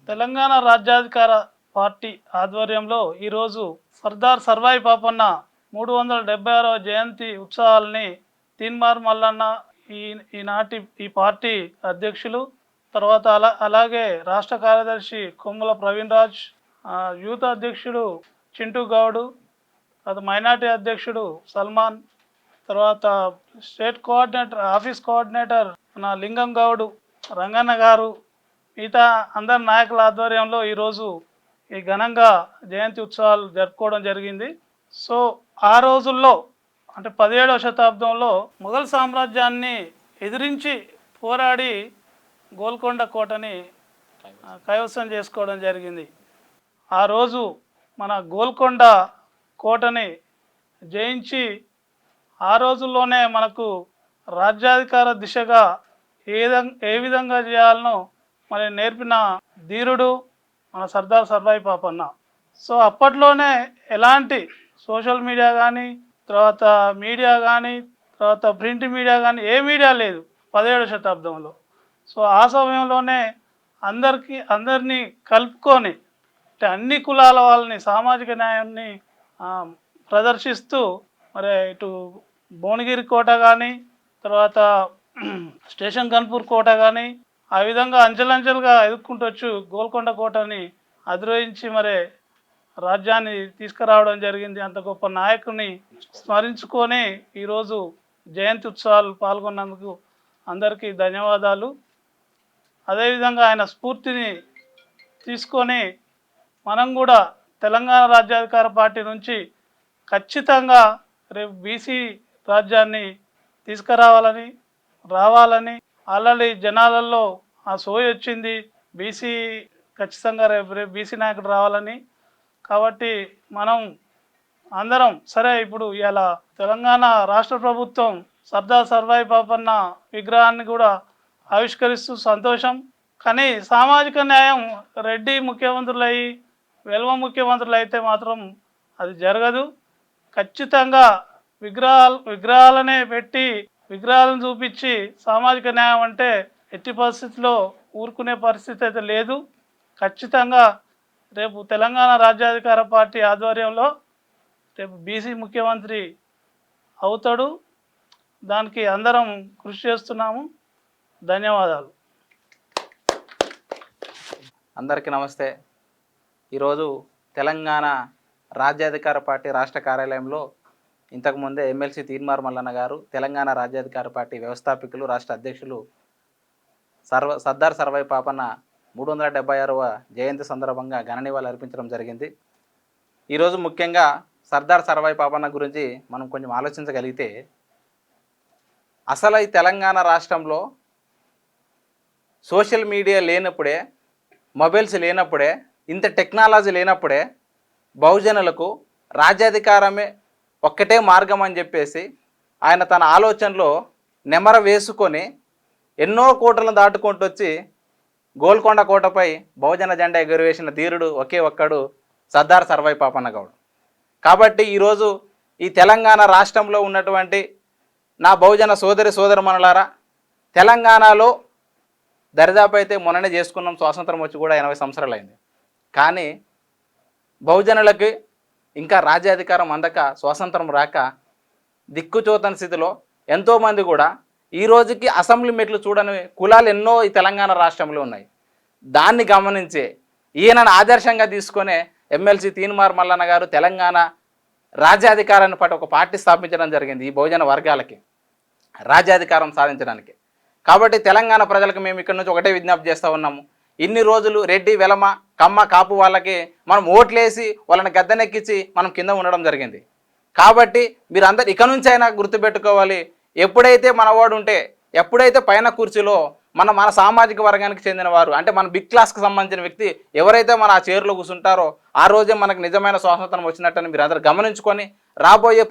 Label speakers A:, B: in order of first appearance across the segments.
A: తెలంగాణ రాజ్యాధికార పార్టీ ఆధ్వర్యంలో ఈరోజు సర్దార్ సర్వాయి పాపన్న 376వ జయంతి ఉత్సవాలని తీన్మార్ మల్లన్న ఈ ఈనాటి ఈ పార్టీ అధ్యక్షులు, తర్వాత అలాగే రాష్ట్ర కార్యదర్శి కొమ్ముల ప్రవీణ్ రాజ్, యూత్ అధ్యక్షుడు చింటూ గౌడు, తర్వాత మైనార్టీ అధ్యక్షుడు సల్మాన్, తర్వాత స్టేట్ కోఆర్డినేటర్ ఆఫీస్ కోఆర్డినేటర్ మన లింగం గౌడు, రంగన్న గారు, మిగతా అందరి నాయకుల ఆధ్వర్యంలో ఈరోజు ఈ ఘనంగా జయంతి ఉత్సవాలు జరుపుకోవడం జరిగింది. సో ఆ రోజుల్లో అంటే 17వ శతాబ్దంలో మొఘల్ సామ్రాజ్యాన్ని ఎదిరించి పోరాడి గోల్కొండ కోటని కైవసం చేసుకోవడం జరిగింది. ఆ రోజు మన గోల్కొండ కోటని జయించి ఆ రోజుల్లోనే మనకు రాజ్యాధికార దిశగా ఏ విధంగా చేయాలనో మరి నేర్పిన ధీరుడు మన సర్దార్ సర్వాయి పాపన్న. సో అప్పట్లోనే ఎలాంటి సోషల్ మీడియా కానీ, తర్వాత మీడియా కానీ, తర్వాత ప్రింట్ మీడియా కానీ ఏ మీడియా లేదు 17వ శతాబ్దంలో. సో ఆ సమయంలోనే అందరినీ కలుపుకొని అంటే అన్ని కులాల వాళ్ళని సామాజిక న్యాయాన్ని ప్రదర్శిస్తూ మరి ఇటు భువనగిరి కోట కానీ, తర్వాత స్టేషన్ గన్పూర్ కోట కానీ ఆ విధంగా అంచెలంచెలుగా ఎదుర్కొంటూ వచ్చి గోల్కొండ కోటని అధిరోహించి మరి రాజ్యాన్ని తీసుకురావడం జరిగింది. అంత గొప్ప నాయకుని స్మరించుకొని ఈరోజు జయంతి ఉత్సవాలు పాల్గొన్నందుకు అందరికీ ధన్యవాదాలు. అదేవిధంగా ఆయన స్ఫూర్తిని తీసుకొని మనం కూడా తెలంగాణ రాజ్యాధికార పార్టీ నుంచి ఖచ్చితంగా రేపు బీసీ రాజ్యాన్ని రావాలని ఆల్రెడీ జనాలలో ఆ సోయి వచ్చింది. బీసీ ఖచ్చితంగా రేపు బీసీ నాయకుడు రావాలని. కాబట్టి మనం అందరం సరే ఇప్పుడు ఇలా తెలంగాణ రాష్ట్ర ప్రభుత్వం సర్దార్ సర్వాయి పాపన్న విగ్రహాన్ని కూడా ఆవిష్కరిస్తూ సంతోషం. కానీ సామాజిక న్యాయం రెడ్డి ముఖ్యమంత్రులయ్యి వెల్వ ముఖ్యమంత్రులు అయితే మాత్రం అది జరగదు. ఖచ్చితంగా విగ్రహాలనే పెట్టి విగ్రహాలను చూపించి సామాజిక న్యాయం అంటే ఎట్టి పరిస్థితిలో ఊరుకునే పరిస్థితి అయితే లేదు. ఖచ్చితంగా రేపు తెలంగాణ రాజ్యాధికార పార్టీ ఆధ్వర్యంలో రేపు బీసీ ముఖ్యమంత్రి అవుతాడు. దానికి అందరం కృషి చేస్తున్నాము. ధన్యవాదాలు.
B: అందరికీ నమస్తే. ఈరోజు తెలంగాణ రాజ్యాధికార పార్టీ రాష్ట్ర కార్యాలయంలో ఇంతకుముందే ఎమ్మెల్సీ తీన్మార్ మల్లన్న గారు, తెలంగాణ రాజ్యాధికార పార్టీ వ్యవస్థాపకులు, రాష్ట్ర అధ్యక్షులు సర్దార్ సర్వాయి పాపన్న 376వ జయంతి సందర్భంగా ఘన నివాళులు అర్పించడం జరిగింది. ఈరోజు ముఖ్యంగా సర్దార్ సర్వాయి పాపన్న గురించి మనం కొంచెం ఆలోచించగలిగితే, అసలు ఈ తెలంగాణ రాష్ట్రంలో సోషల్ మీడియా లేనప్పుడే, మొబైల్స్ లేనప్పుడే, ఇంత టెక్నాలజీ లేనప్పుడే బహుజనులకు రాజ్యాధికారమే ఒక్కటే మార్గం అని చెప్పేసి ఆయన తన ఆలోచనలో నెమర వేసుకొని ఎన్నో కోటలను దాటుకుంటూ వచ్చి గోల్కొండ కోటపై బహుజన జెండా ఎగురవేసిన ధీరుడు ఒకే ఒక్కడు సర్దార్ సర్వాయి పాపన్న గౌడ్. కాబట్టి ఈరోజు ఈ తెలంగాణ రాష్ట్రంలో ఉన్నటువంటి నా బహుజన సోదరమణులారా, తెలంగాణలో దరిదాపు అయితే మొన్ననే చేసుకున్నాం, స్వాతంత్రం వచ్చి కూడా 80 సంవత్సరాలు అయింది. కానీ బహుజనులకి ఇంకా రాజ్యాధికారం అందక, స్వాతంత్రం రాక దిక్కుచోతని స్థితిలో ఎంతోమంది కూడా ఈ రోజుకి అసెంబ్లీ మెట్లు చూడని కులాలు ఎన్నో ఈ తెలంగాణ రాష్ట్రంలో ఉన్నాయి. దాన్ని గమనించే ఈయనను ఆదర్శంగా తీసుకునే ఎమ్మెల్సీ తీన్మార్ మల్లన్న గారు తెలంగాణ రాజ్యాధికారాన్ని పట్ల ఒక పార్టీ స్థాపించడం జరిగింది ఈ బహుజన వర్గాలకి రాజ్యాధికారం సాధించడానికి. కాబట్టి తెలంగాణ ప్రజలకు మేము ఇక్కడ నుంచి ఒకటే విజ్ఞప్తి చేస్తూ ఉన్నాము. ఇన్ని రోజులు రెడ్డి, వెలమ, కమ్మ, కాపు వాళ్ళకి మనం ఓట్లేసి వాళ్ళని గద్దెనెక్కించి మనం కింద ఉండడం జరిగింది. కాబట్టి మీరందరూ ఇక నుంచి అయినా గుర్తుపెట్టుకోవాలి, ఎప్పుడైతే మనవాడు ఉంటే, ఎప్పుడైతే పైన కుర్చీలో మన సామాజిక వర్గానికి చెందిన వారు అంటే మన బిగ్ క్లాస్కి సంబంధించిన వ్యక్తి ఎవరైతే మన ఆ చైర్లో కూర్చుంటారో ఆ రోజే మనకు నిజమైన స్వాతంత్రం వచ్చినట్టని మీరు అందరూ గమనించుకొని రాబోయే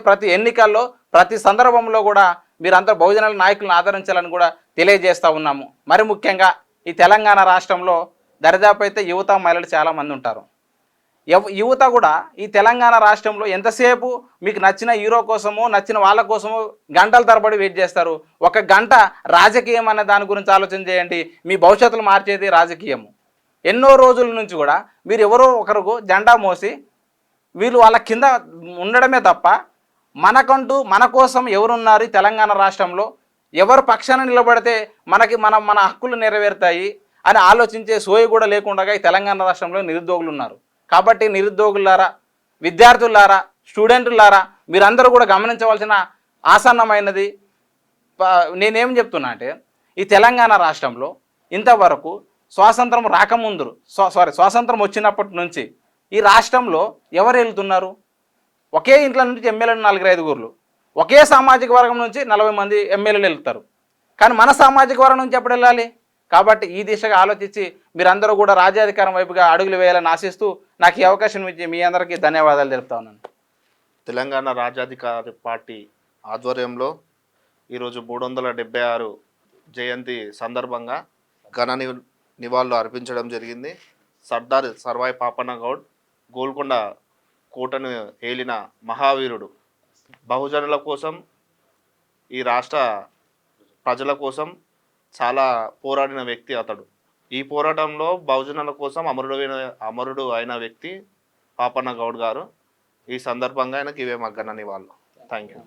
B: ప్రతి ఎన్నికల్లో ప్రతి సందర్భంలో కూడా మీరందరూ బహుజనుల నాయకులను ఆదరించాలని కూడా తెలియజేస్తూ ఉన్నాము. మరి ముఖ్యంగా ఈ తెలంగాణ రాష్ట్రంలో దరిదాపు అయితే యువత, మహిళలు చాలామంది ఉంటారు. యువత కూడా ఈ తెలంగాణ రాష్ట్రంలో ఎంతసేపు మీకు నచ్చిన హీరో కోసమో నచ్చిన వాళ్ళ కోసమో గంటల తరబడి వెయిట్ చేస్తారు. ఒక గంట రాజకీయం అనే దాని గురించి ఆలోచన చేయండి. మీ భవిష్యత్తులు మార్చేది రాజకీయము. ఎన్నో రోజుల నుంచి కూడా మీరు ఎవరో ఒకరికి జెండా మోసి వీళ్ళు వాళ్ళ కింద ఉండడమే తప్ప మనకంటూ మన కోసం ఎవరున్నారు ఈ తెలంగాణ రాష్ట్రంలో, ఎవరు పక్షాన నిలబడితే మన హక్కులు నెరవేరుతాయి అని ఆలోచించే సోయి కూడా లేకుండా ఈ తెలంగాణ రాష్ట్రంలో నిరుద్యోగులు ఉన్నారు. కాబట్టి నిరుద్యోగులారా, విద్యార్థులారా, స్టూడెంటులారా మీరందరూ కూడా గమనించవలసిన ఆసన్నమైనది. నేనేం చెప్తున్నా అంటే ఈ తెలంగాణ రాష్ట్రంలో ఇంతవరకు స్వాతంత్రం రాకముందు స్వాతంత్రం వచ్చినప్పటి నుంచి ఈ రాష్ట్రంలో ఎవరు వెళ్తున్నారు? ఒకే ఇంట్లో నుంచి ఎమ్మెల్యేలు 4-5 ఒకే సామాజిక వర్గం నుంచి 40 మంది ఎమ్మెల్యేలు వెళ్తారు. కానీ మన సామాజిక వర్గం నుంచి ఎప్పుడు వెళ్ళాలి? కాబట్టి ఈ దిశగా ఆలోచించి మీరందరూ కూడా రాజ్యాధికారం వైపుగా అడుగులు వేయాలని ఆశిస్తూ నాకు ఈ అవకాశం ఇచ్చి మీ అందరికీ ధన్యవాదాలు తెలుపుతా ఉన్నాను.
C: తెలంగాణ రాజ్యాధికార పార్టీ ఆధ్వర్యంలో ఈరోజు 376 జయంతి సందర్భంగా ఘన నివాళులు అర్పించడం జరిగింది. సర్దార్ సర్వాయి పాపన్న గౌడ్ గోల్కొండ కోటను ఏలిన మహావీరుడు. బహుజనుల కోసం, ఈ రాష్ట్ర ప్రజల కోసం చాలా పోరాడిన వ్యక్తి అతడు. ఈ పోరాటంలో బహుజనుల కోసం అమరుడు అయిన వ్యక్తి పాపన్న గౌడ్ గారు. ఈ సందర్భంగా ఆయనకి ఇవే మా ఘన నివాళులు. Thank you.